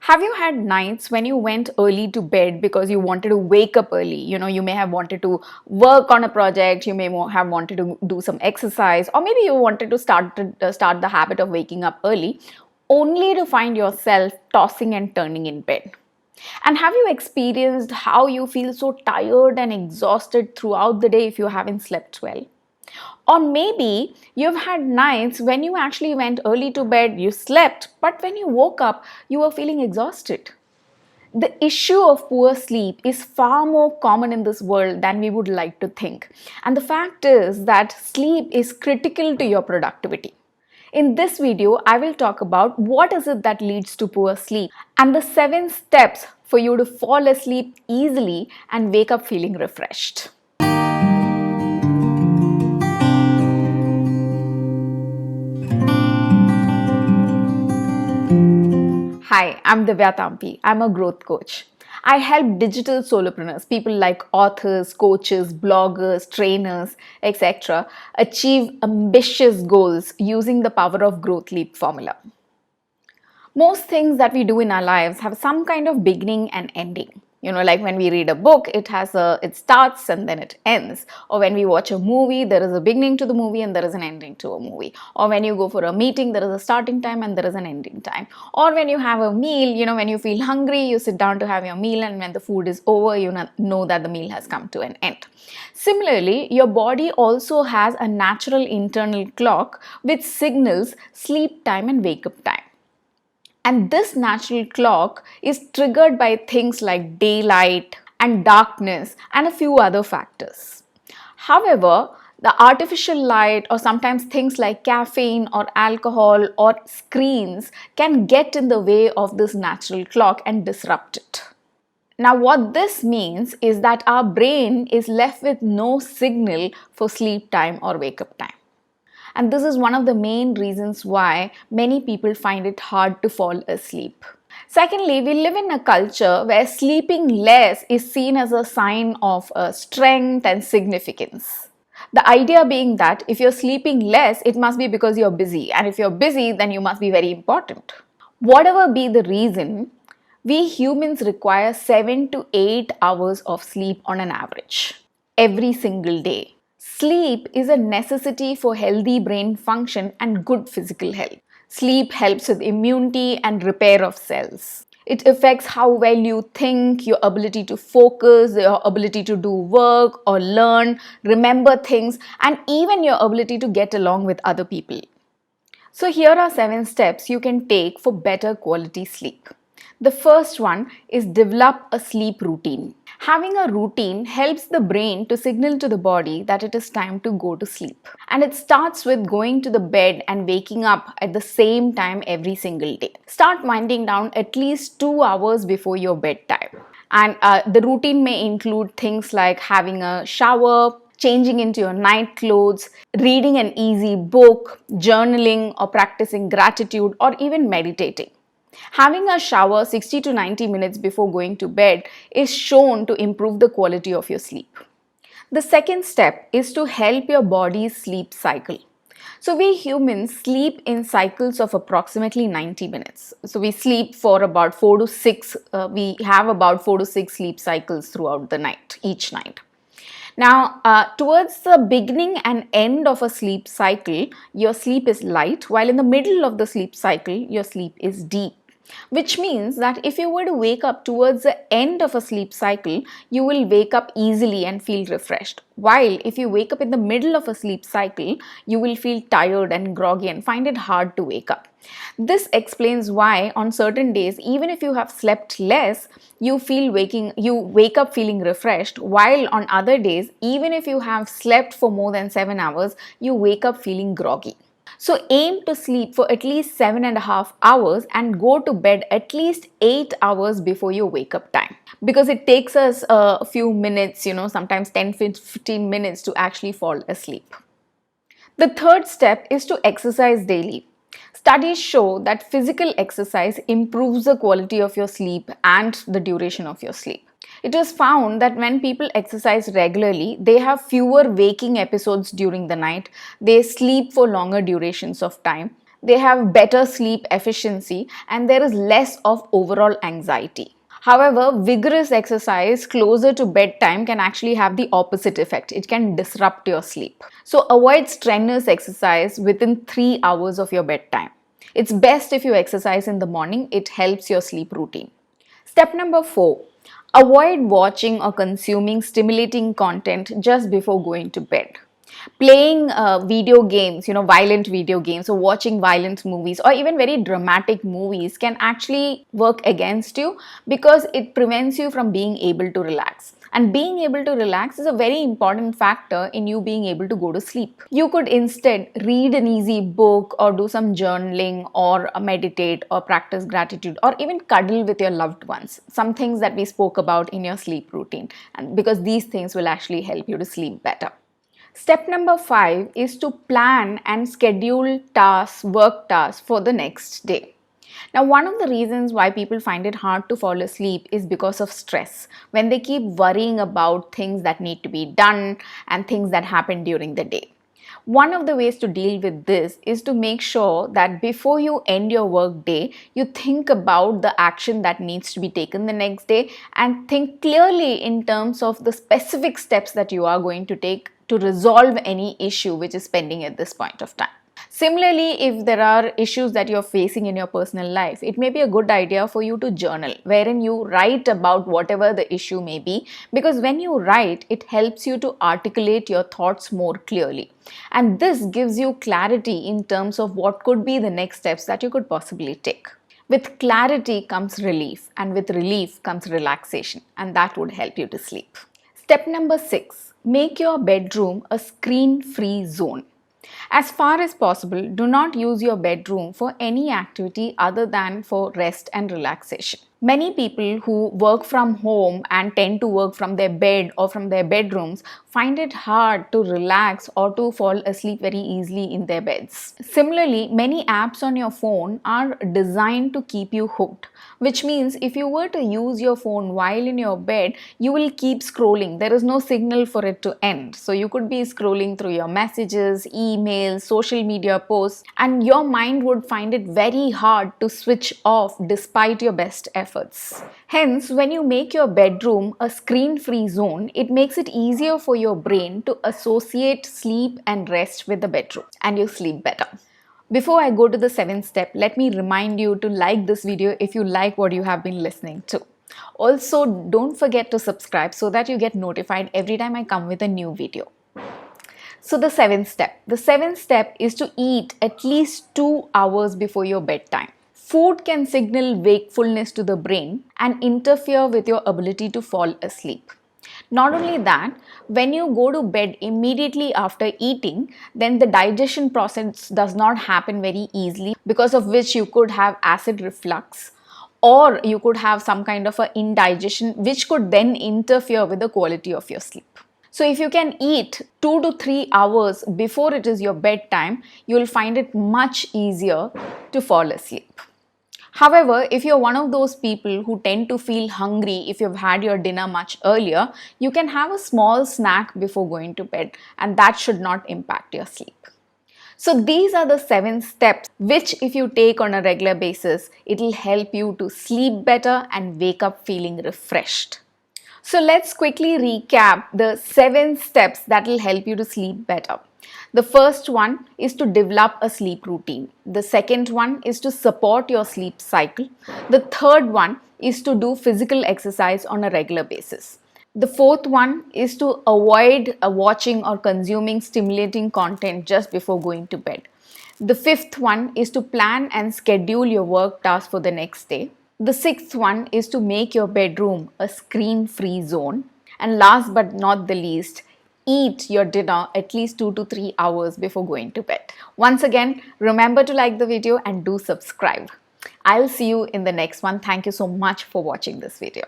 Have you had nights when you went early to bed because you wanted to wake up early? You may have wanted to work on a project, you may have wanted to do some exercise, or maybe you wanted to start the habit of waking up early, only to find yourself tossing and turning in bed. And have you experienced how you feel so tired and exhausted throughout the day if you haven't slept well? Or maybe you've had nights when you actually went early to bed, you slept, but when you woke up, you were feeling exhausted. The issue of poor sleep is far more common in this world than we would like to think. And the fact is that sleep is critical to your productivity. In this video, I will talk about what is it that leads to poor sleep and the 7 steps for you to fall asleep easily and wake up feeling refreshed. Hi, I'm Divya Tampi. I'm a growth coach. I help digital solopreneurs, people like authors, coaches, bloggers, trainers, etc., achieve ambitious goals using the power of growth leap formula. Most things that we do in our lives have some kind of beginning and ending. Like when we read a book, it starts and then it ends. Or when we watch a movie, there is a beginning to the movie and there is an ending to a movie. Or when you go for a meeting, there is a starting time and there is an ending time. Or when you have a meal, when you feel hungry, you sit down to have your meal, and when the food is over, you know that the meal has come to an end. Similarly, your body also has a natural internal clock which signals sleep time and wake up time. And this natural clock is triggered by things like daylight and darkness and a few other factors. However, the artificial light or sometimes things like caffeine or alcohol or screens can get in the way of this natural clock and disrupt it. Now, what this means is that our brain is left with no signal for sleep time or wake up time. And this is one of the main reasons why many people find it hard to fall asleep. Secondly, we live in a culture where sleeping less is seen as a sign of strength and significance. The idea being that if you're sleeping less, it must be because you're busy. And if you're busy, then you must be very important. Whatever be the reason, we humans require 7 to 8 hours of sleep on an average every single day. Sleep is a necessity for healthy brain function and good physical health. Sleep helps with immunity and repair of cells. It affects how well you think, your ability to focus, your ability to do work or learn, remember things, and even your ability to get along with other people. So here are 7 steps you can take for better quality sleep. The first one is develop a sleep routine. Having a routine helps the brain to signal to the body that it is time to go to sleep. And it starts with going to the bed and waking up at the same time every single day. Start winding down at least 2 hours before your bedtime. And the routine may include things like having a shower, changing into your night clothes, reading an easy book, journaling or practicing gratitude, or even meditating. Having a shower 60 to 90 minutes before going to bed is shown to improve the quality of your sleep. The second step is to help your body's sleep cycle. So we humans sleep in cycles of approximately 90 minutes. So we sleep for about 4 to 6, we have about 4 to 6 sleep cycles throughout the night, each night. Now, towards the beginning and end of a sleep cycle, your sleep is light, while in the middle of the sleep cycle, your sleep is deep. Which means that if you were to wake up towards the end of a sleep cycle, you will wake up easily and feel refreshed. While if you wake up in the middle of a sleep cycle, you will feel tired and groggy and find it hard to wake up. This explains why on certain days, even if you have slept less, you wake up feeling refreshed, while on other days, even if you have slept for more than 7 hours, you wake up feeling groggy. So aim to sleep for at least 7.5 hours and go to bed at least 8 hours before your wake up time. Because it takes us a few minutes, sometimes 10-15 minutes to actually fall asleep. The third step is to exercise daily. Studies show that physical exercise improves the quality of your sleep and the duration of your sleep. It was found that when people exercise regularly, they have fewer waking episodes during the night, they sleep for longer durations of time, they have better sleep efficiency, and there is less of overall anxiety. However, vigorous exercise closer to bedtime can actually have the opposite effect. It can disrupt your sleep. So avoid strenuous exercise within 3 hours of your bedtime. It's best if you exercise in the morning. It helps your sleep routine. Step number 4. Avoid watching or consuming stimulating content just before going to bed. Playing video games, violent video games, or watching violent movies, or even very dramatic movies can actually work against you because it prevents you from being able to relax. And being able to relax is a very important factor in you being able to go to sleep. You could instead read an easy book, or do some journaling, or meditate, or practice gratitude, or even cuddle with your loved ones. Some things that we spoke about in your sleep routine, and because these things will actually help you to sleep better. Step number 5 is to plan and schedule tasks, work tasks for the next day. Now, one of the reasons why people find it hard to fall asleep is because of stress. When they keep worrying about things that need to be done and things that happen during the day. One of the ways to deal with this is to make sure that before you end your work day, you think about the action that needs to be taken the next day, and think clearly in terms of the specific steps that you are going to take to resolve any issue which is pending at this point of time. Similarly, if there are issues that you're facing in your personal life, it may be a good idea for you to journal, wherein you write about whatever the issue may be, because when you write, it helps you to articulate your thoughts more clearly. And this gives you clarity in terms of what could be the next steps that you could possibly take. With clarity comes relief, and with relief comes relaxation, and that would help you to sleep. Step number 6. Make your bedroom a screen-free zone. As far as possible, do not use your bedroom for any activity other than for rest and relaxation. Many people who work from home and tend to work from their bed or from their bedrooms find it hard to relax or to fall asleep very easily in their beds. Similarly, many apps on your phone are designed to keep you hooked, which means if you were to use your phone while in your bed, you will keep scrolling. There is no signal for it to end. So you could be scrolling through your messages, emails, social media posts, and your mind would find it very hard to switch off despite your best efforts. Hence, when you make your bedroom a screen-free zone, it makes it easier for your brain to associate sleep and rest with the bedroom, and you sleep better. Before I go to the 7th step, let me remind you to like this video if you like what you have been listening to. Also, don't forget to subscribe so that you get notified every time I come with a new video. So the 7th step. The 7th step is to eat at least 2 hours before your bedtime. Food can signal wakefulness to the brain and interfere with your ability to fall asleep. Not only that, when you go to bed immediately after eating, then the digestion process does not happen very easily, because of which you could have acid reflux, or you could have some kind of an indigestion which could then interfere with the quality of your sleep. So if you can eat 2 to 3 hours before it is your bedtime, you will find it much easier to fall asleep. However, if you're one of those people who tend to feel hungry if you've had your dinner much earlier, you can have a small snack before going to bed, and that should not impact your sleep. So these are the 7 steps which, if you take on a regular basis, it will help you to sleep better and wake up feeling refreshed. So let's quickly recap the 7 steps that will help you to sleep better. The first one is to develop a sleep routine. The second one is to support your sleep cycle. The third one is to do physical exercise on a regular basis. The fourth one is to avoid watching or consuming stimulating content just before going to bed. The fifth one is to plan and schedule your work tasks for the next day. The sixth one is to make your bedroom a screen-free zone. And last but not the least, eat your dinner at least 2 to 3 hours before going to bed. Once again, remember to like the video and do subscribe. I'll see you in the next one. Thank you so much for watching this video.